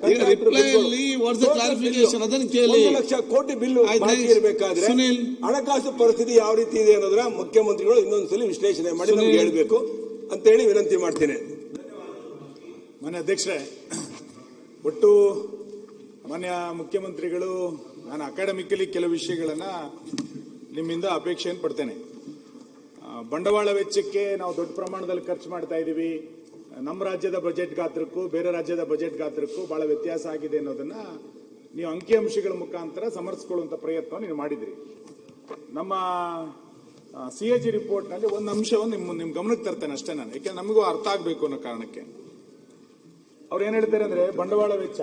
1 ಲಕ್ಷ ಕೋಟಿ ಬಿಲ್ ಬಾಕಿ ಇರಬೇಕಾದ್ರೆ ಹಣಕಾಸು ಪರಿಸ್ಥಿತಿ ಯಾವ ರೀತಿ ಇದೆ ಅನ್ನೋದ್ರ ಮುಖ್ಯಮಂತ್ರಿಗಳು ಇನ್ನೊಂದ್ಸಲಿ ವಿಶ್ಲೇಷಣೆ ಮಾಡಿ ನಮ್ಗೆ ಹೇಳ್ಬೇಕು ಅಂತ ಹೇಳಿ ವಿನಂತಿ ಮಾಡ್ತೇನೆ. ಮಾನ್ಯ ಅಧ್ಯಕ್ಷರೇ, ಒಟ್ಟು ಮಾನ್ಯ ಮುಖ್ಯಮಂತ್ರಿಗಳು, ನಾನು ಅಕಾಡೆಮಿಕಲಿ ಕೆಲವು ವಿಷಯಗಳನ್ನ ನಿಮ್ಮಿಂದ ಅಪೇಕ್ಷೆಯನ್ನು ಪಡ್ತೇನೆ. ಬಂಡವಾಳ ವೆಚ್ಚಕ್ಕೆ ನಾವು ದೊಡ್ಡ ಪ್ರಮಾಣದಲ್ಲಿ ಖರ್ಚು ಮಾಡ್ತಾ ಇದ್ದೀವಿ, ನಮ್ಮ ರಾಜ್ಯದ ಬಜೆಟ್ ಗಾತ್ರಕ್ಕೂ ಬೇರೆ ರಾಜ್ಯದ ಬಜೆಟ್ ಗಾತ್ರಕ್ಕೂ ಬಹಳ ವ್ಯತ್ಯಾಸ ಆಗಿದೆ ಅನ್ನೋದನ್ನ ನೀವು ಅಂಕಿಅಂಶಗಳ ಮುಖಾಂತರ ಸಮರ್ಥಿಸಿಕೊಳ್ಳುವಂತ ಪ್ರಯತ್ನವನ್ನು ನೀವು ಮಾಡಿದ್ರಿ. ನಮ್ಮ CAG ರಿಪೋರ್ಟ್ ನಲ್ಲಿ ಒಂದು ಅಂಶವನ್ನು ನಿಮ್ ಗಮನಕ್ಕೆ ತರ್ತೇನೆ ಅಷ್ಟೇ ನಾನು, ಯಾಕೆಂದ್ರೆ ನಮಗೂ ಅರ್ಥ ಆಗಬೇಕು ಅನ್ನೋ ಕಾರಣಕ್ಕೆ. ಅವ್ರು ಏನ್ ಹೇಳ್ತಾರೆ ಅಂದ್ರೆ, ಬಂಡವಾಳ ವೆಚ್ಚ,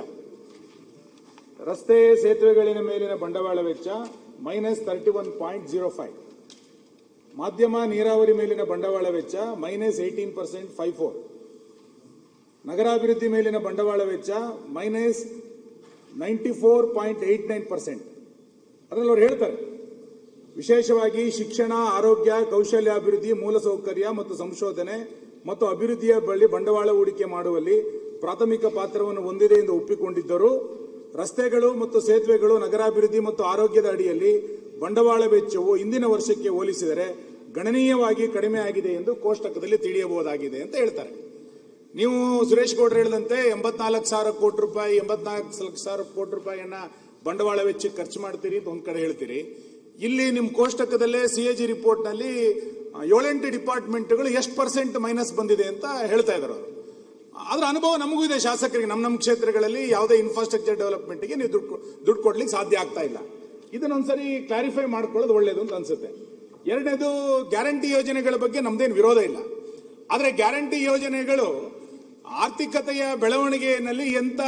ರಸ್ತೆ ಸೇತುವೆಗಳಿನ ಮೇಲಿನ ಬಂಡವಾಳ ವೆಚ್ಚ -31.05, ಮಾಧ್ಯಮ ನೀರಾವರಿ ಮೇಲಿನ ಬಂಡವಾಳ ವೆಚ್ಚ -18.54, ನಗರಾಭಿವೃದ್ಧಿ ಮೇಲಿನ ಬಂಡವಾಳ ವೆಚ್ಚ -94.89%. ಅದರಲ್ಲಿ ಅವ್ರು ಹೇಳ್ತಾರೆ, ವಿಶೇಷವಾಗಿ ಶಿಕ್ಷಣ, ಆರೋಗ್ಯ, ಕೌಶಲ್ಯಾಭಿವೃದ್ಧಿ, ಮೂಲಸೌಕರ್ಯ ಮತ್ತು ಸಂಶೋಧನೆ ಮತ್ತು ಅಭಿವೃದ್ಧಿಯ ಬಳಿ ಬಂಡವಾಳ ಹೂಡಿಕೆ ಮಾಡುವಲ್ಲಿ ಪ್ರಾಥಮಿಕ ಪಾತ್ರವನ್ನು ಹೊಂದಿದೆ ಎಂದು ಒಪ್ಪಿಕೊಂಡಿದ್ದರು. ರಸ್ತೆಗಳು ಮತ್ತು ಸೇತುವೆಗಳು, ನಗರಾಭಿವೃದ್ಧಿ ಮತ್ತು ಆರೋಗ್ಯದ ಅಡಿಯಲ್ಲಿ ಬಂಡವಾಳ ವೆಚ್ಚವು ಹಿಂದಿನ ವರ್ಷಕ್ಕೆ ಹೋಲಿಸಿದರೆ ಗಣನೀಯವಾಗಿ ಕಡಿಮೆ ಆಗಿದೆ ಎಂದು ಕೋಷ್ಟಕದಲ್ಲಿ ತಿಳಿಯಬಹುದಾಗಿದೆ ಅಂತ ಹೇಳ್ತಾರೆ. ನೀವು ಸುರೇಶ್ ಗೌಡ್ರು ಹೇಳಿದಂತೆ 84,000 ಕೋಟಿ ರೂಪಾಯಿ 84,000 ಕೋಟಿ ರೂಪಾಯಿಯನ್ನ ಬಂಡವಾಳ ವೆಚ್ಚಕ್ಕೆ ಖರ್ಚು ಮಾಡ್ತೀರಿ ಅಂತ ಒಂದ್ ಕಡೆ ಹೇಳ್ತೀರಿ. ಇಲ್ಲಿ ನಿಮ್ಮ ಕೋಷ್ಟಕದಲ್ಲೇ CAG ರಿಪೋರ್ಟ್ ನಲ್ಲಿ 7-8 ಡಿಪಾರ್ಟ್ಮೆಂಟ್ಗಳು ಎಷ್ಟು % ಮೈನಸ್ ಬಂದಿದೆ ಅಂತ ಹೇಳ್ತಾ ಇದ್ದಾರೆ. ಅದ್ರ ಅನುಭವ ನಮಗೂ ಇದೆ ಶಾಸಕರಿಗೆ. ನಮ್ಮ ಕ್ಷೇತ್ರಗಳಲ್ಲಿ ಯಾವುದೇ ಇನ್ಫ್ರಾಸ್ಟ್ರಕ್ಚರ್ ಡೆವಲಪ್ಮೆಂಟ್ಗೆ ನೀವು ದುಡ್ಡು ಕೊಡ್ಲಿಕ್ಕೆ ಸಾಧ್ಯ ಆಗ್ತಾ ಇಲ್ಲ. ಇದನ್ನೊಂದ್ಸರಿ ಕ್ಲಾರಿಫೈ ಮಾಡ್ಕೊಳ್ಳೋದು ಒಳ್ಳೇದು ಅಂತ ಅನ್ಸುತ್ತೆ. ಎರಡನೇದು, ಗ್ಯಾರಂಟಿ ಯೋಜನೆಗಳ ಬಗ್ಗೆ ನಮ್ದೇನು ವಿರೋಧ ಇಲ್ಲ, ಆದ್ರೆ ಗ್ಯಾರಂಟಿ ಯೋಜನೆಗಳು ಆರ್ಥಿಕತೆಯ ಬೆಳವಣಿಗೆಯಲ್ಲಿ ಎಂತ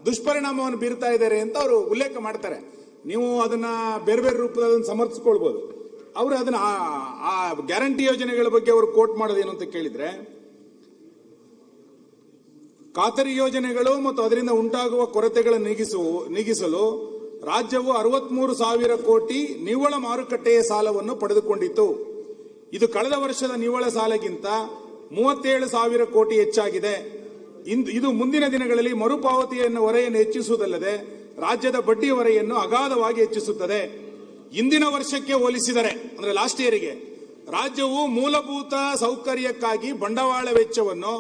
ದುಷ್ಪರಿಣಾಮವನ್ನು ಬೀರ್ತಾ ಇದ್ದಾರೆ ಅಂತ ಅವರು ಉಲ್ಲೇಖ ಮಾಡ್ತಾರೆ. ನೀವು ಅದನ್ನ ಬೇರೆ ಬೇರೆ ರೂಪದಲ್ಲಿ ಅದನ್ನು ಸಮರ್ಥಿಸ್ಕೊಳ್ಬಹುದು. ಅವರು ಅದನ್ನ ಆ ಗ್ಯಾರಂಟಿ ಯೋಜನೆಗಳ ಬಗ್ಗೆ ಅವರು ಕೋಟ್ ಮಾಡೋದೇನು ಅಂತ ಕೇಳಿದ್ರೆ, ಖಾತರಿ ಯೋಜನೆಗಳು ಮತ್ತು ಅದರಿಂದ ಉಂಟಾಗುವ ಕೊರತೆಗಳನ್ನು ನೀಗಿಸಲು ರಾಜ್ಯವು 63,000 ಕೋಟಿ ನಿವ್ವಳ ಮಾರುಕಟ್ಟೆಯ ಸಾಲವನ್ನು ಪಡೆದುಕೊಂಡಿತು. ಇದು ಕಳೆದ ವರ್ಷದ ನಿವ್ವಳ ಸಾಲಗಿಂತ 37,000 ಕೋಟಿ ಹೆಚ್ಚಾಗಿದೆ. ಇದು ಮುಂದಿನ ದಿನಗಳಲ್ಲಿ ಮರುಪಾವತಿಯನ್ನು ಹೊರೆಯನ್ನು ಹೆಚ್ಚಿಸುವುದಲ್ಲದೆ ರಾಜ್ಯದ ಬಡ್ಡಿ ಹೊರೆಯನ್ನು ಅಗಾಧವಾಗಿ ಹೆಚ್ಚಿಸುತ್ತದೆ. ಇಂದಿನ ವರ್ಷಕ್ಕೆ ಹೋಲಿಸಿದರೆ, ಅಂದ್ರೆ ಲಾಸ್ಟ್ ಇಯರ್ಗೆ, ರಾಜ್ಯವು ಮೂಲಭೂತ ಸೌಕರ್ಯಕ್ಕಾಗಿ ಬಂಡವಾಳ ವೆಚ್ಚವನ್ನು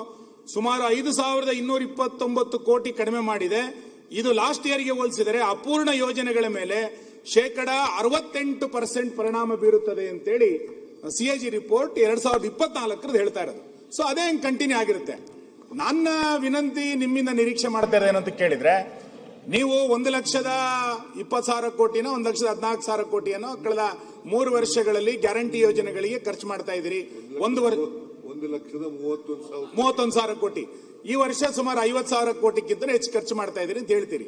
ಸುಮಾರು 5,229 ಕೋಟಿ ಕಡಿಮೆ ಮಾಡಿದೆ. ಇದು ಲಾಸ್ಟ್ ಇಯರ್ಗೆ ಹೋಲಿಸಿದರೆ ಅಪೂರ್ಣ ಯೋಜನೆಗಳ ಮೇಲೆ 68% ಪರಿಣಾಮ ಬೀರುತ್ತದೆ ಅಂತೇಳಿ CAG ರಿಪೋರ್ಟ್ 2024 ಹೇಳ್ತಾ ಇರೋದು. ಸೊ ಅದೇ ಕಂಟಿನ್ಯೂ ಆಗಿರುತ್ತೆ. ನನ್ನ ವಿನಂತಿ ನಿಮ್ಮಿಂದ ನಿರೀಕ್ಷೆ ಮಾಡ್ತಾ ಇರೋದು ಏನಂತ ಕೇಳಿದ್ರೆ, ನೀವು 1,20,000 ಕೋಟಿನ 1,14,000 ಕೋಟಿಯನ್ನು ಕಳೆದ 3 ವರ್ಷಗಳಲ್ಲಿ ಗ್ಯಾರಂಟಿ ಯೋಜನೆಗಳಿಗೆ ಖರ್ಚು ಮಾಡ್ತಾ ಇದ್ದೀರಿ. 1,31,000 ಕೋಟಿ. ಈ ವರ್ಷ ಸುಮಾರು 50,000 ಕೋಟಿಗಿಂತ ಹೆಚ್ಚು ಖರ್ಚು ಮಾಡ್ತಾ ಇದ್ದೀರಿ ಅಂತ ಹೇಳ್ತೀರಿ.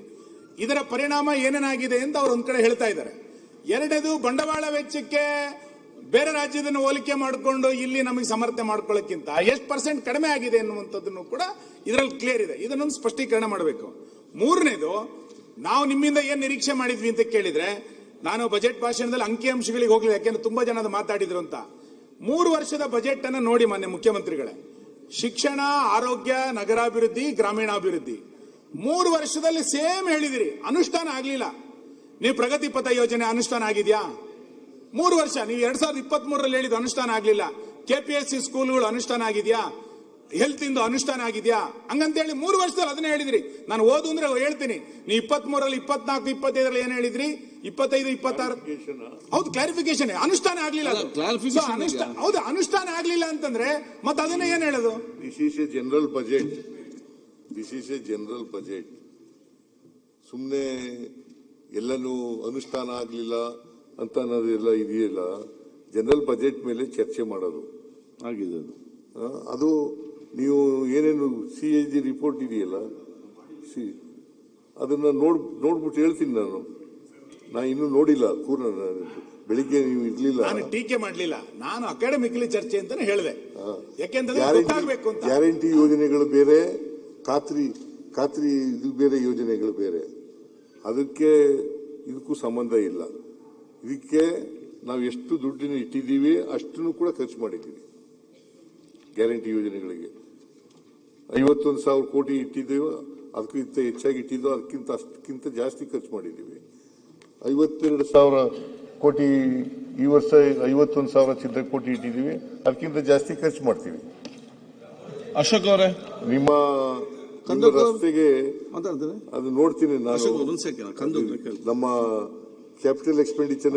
ಇದರ ಪರಿಣಾಮ ಏನೇನಾಗಿದೆ ಅಂತ ಅವ್ರು ಒಂದ್ ಕಡೆ ಹೇಳ್ತಾ ಇದ್ದಾರೆ. ಎರಡನೇದು, ಬಂಡವಾಳ ವೆಚ್ಚಕ್ಕೆ ಬೇರೆ ರಾಜ್ಯದನ್ನು ಹೋಲಿಕೆ ಮಾಡಿಕೊಂಡು ಇಲ್ಲಿ ನಮಗೆ ಸಮರ್ಥನೆ ಮಾಡ್ಕೊಳ್ಳೋಕ್ಕಿಂತ ಎಷ್ಟು % ಕಡಿಮೆ ಆಗಿದೆ ಎನ್ನುವಂಥದ್ದನ್ನು ಕೂಡ ಇದರಲ್ಲಿ ಕ್ಲಿಯರ್ ಇದೆ. ಇದನ್ನೊಂದು ಸ್ಪಷ್ಟೀಕರಣ ಮಾಡಬೇಕು. ಮೂರನೇದು, ನಾವು ನಿಮ್ಮಿಂದ ಏನ್ ನಿರೀಕ್ಷೆ ಮಾಡಿದ್ವಿ ಅಂತ ಕೇಳಿದ್ರೆ, ನಾನು ಬಜೆಟ್ ಭಾಷಣದಲ್ಲಿ ಅಂಕಿಅಂಶಗಳಿಗೆ ಹೋಗ್ಲಿಲ್ಲ, ಯಾಕೆಂದ್ರೆ ತುಂಬಾ ಜನ ಅದು ಮಾತಾಡಿದ್ರು ಅಂತ. 3 ವರ್ಷದ ಬಜೆಟ್ ಅನ್ನು ನೋಡಿ ಮಾನ್ಯ ಮುಖ್ಯಮಂತ್ರಿಗಳೇ. ಶಿಕ್ಷಣ, ಆರೋಗ್ಯ, ನಗರಾಭಿವೃದ್ಧಿ, ಗ್ರಾಮೀಣಾಭಿವೃದ್ಧಿ 3 ವರ್ಷದಲ್ಲಿ ಸೇಮ್ ಹೇಳಿದಿರಿ, ಅನುಷ್ಠಾನ ಆಗ್ಲಿಲ್ಲ. ನೀವು ಪ್ರಗತಿ ಪಥ ಯೋಜನೆ ಅನುಷ್ಠಾನ ಆಗಿದ್ಯಾ? 3 ವರ್ಷ. ನೀವು 2023ರಲ್ಲಿ ಹೇಳಿದ ಅನುಷ್ಠಾನ ಆಗ್ಲಿಲ್ಲ. KPSC ಸ್ಕೂಲ್ಗಳು ಅನುಷ್ಠಾನ ಆಗಿದ್ಯಾ? ಹೆಲ್ತ್ ಇಂದು ಅನುಷ್ಠಾನ ಆಗಿದ್ಯಾ? ಹಂಗಂತೇಳಿ 3 ವರ್ಷದಲ್ಲಿ ಅದನ್ನೇ ಹೇಳಿದ್ರಿ. ನಾನು ಓದು ಅಂದ್ರೆ ಹೇಳ್ತೀನಿ, ನೀವು 23ರಲ್ಲಿ 24, 25ರಲ್ಲಿ ಏನ್ ಹೇಳಿದ್ರಿ? 25, 26 ಹೌದು, ಕ್ಲಾರಿಫಿಕೇಶನ್. ಅನುಷ್ಠಾನ ಆಗ್ಲಿಲ್ಲ. ಹೌದು, ಅನುಷ್ಠಾನ ಆಗ್ಲಿಲ್ಲ ಅಂತಂದ್ರೆ ಮತ್ತೆ ಅದನ್ನ ಏನ್ ಹೇಳೋದು? This is A general budget. ಸುಮ್ನೆ ಎಲ್ಲನೂ ಅನುಷ್ಠಾನ ಆಗ್ಲಿಲ್ಲ ಅಂತ ಅನ್ನೋದೆಲ್ಲ ಇದೆಯಲ್ಲ, ಜನರಲ್ ಬಜೆಟ್ ಮೇಲೆ ಚರ್ಚೆ ಮಾಡೋದು ಆಗಿದೆ. ಅದು ನೀವು ಏನೇನು CAG ರಿಪೋರ್ಟ್ ಇದೆಯಲ್ಲ, ಅದನ್ನ ನೋಡ್ಬಿಟ್ಟು ಹೇಳ್ತೀನಿ. ನಾನು ಇನ್ನೂ ನೋಡಿಲ್ಲ, ಬೆಳಿಗ್ಗೆ ನೀವು ಇರ್ಲಿಲ್ಲ. ನಾನು ಟೀಕೆ ಮಾಡ್ಲಿಲ್ಲ, ನಾನು ಅಕಾಡೆಮಿಕಲಿ ಚರ್ಚೆ ಅಂತಾನೆ ಹೇಳಿದೆ. ಯಾಕೆಂದ್ರೆ ಗ್ಯಾರಂಟಿ ಯೋಜನೆಗಳು ಬೇರೆ, ಖಾತ್ರಿ ಇದು ಬೇರೆ, ಯೋಜನೆಗಳು ಬೇರೆ. ಅದಕ್ಕೆ ಇದಕ್ಕೂ ಸಂಬಂಧ ಇಲ್ಲ. ಇದಕ್ಕೆ ನಾವು ಎಷ್ಟು ದುಡ್ಡನ್ನು ಇಟ್ಟಿದ್ದೀವಿ ಅಷ್ಟನ್ನು ಕೂಡ ಖರ್ಚು ಮಾಡಿದ್ದೀವಿ. ಗ್ಯಾರಂಟಿ ಯೋಜನೆಗಳಿಗೆ 51,000 ಕೋಟಿ ಇಟ್ಟಿದ್ದೇವೆ, ಅದಕ್ಕಿಂತ ಹೆಚ್ಚಾಗಿ ಇಟ್ಟಿದ್ದು, ಅದಕ್ಕಿಂತ ಜಾಸ್ತಿ ಖರ್ಚು ಮಾಡಿದ್ದೀವಿ. 52,000 ಕೋಟಿ ಈ ವರ್ಷ, 51,000 ಚಿಲ್ಲರೆ ಕೋಟಿ ಇಟ್ಟಿದ್ದೀವಿ, ಅದಕ್ಕಿಂತ ಜಾಸ್ತಿ ಖರ್ಚು ಮಾಡ್ತೀವಿ. ಅಶೋಕ್ ಅವರೇ, ನಿಮ್ಮ ರಸ್ತೆಗೆ ಅದು ನೋಡ್ತೀನಿ ನಾನು. ನಮ್ಮ ಕ್ಯಾಪಿಟಲ್ ಎಕ್ಸ್ಪೆಂಡಿಚರ್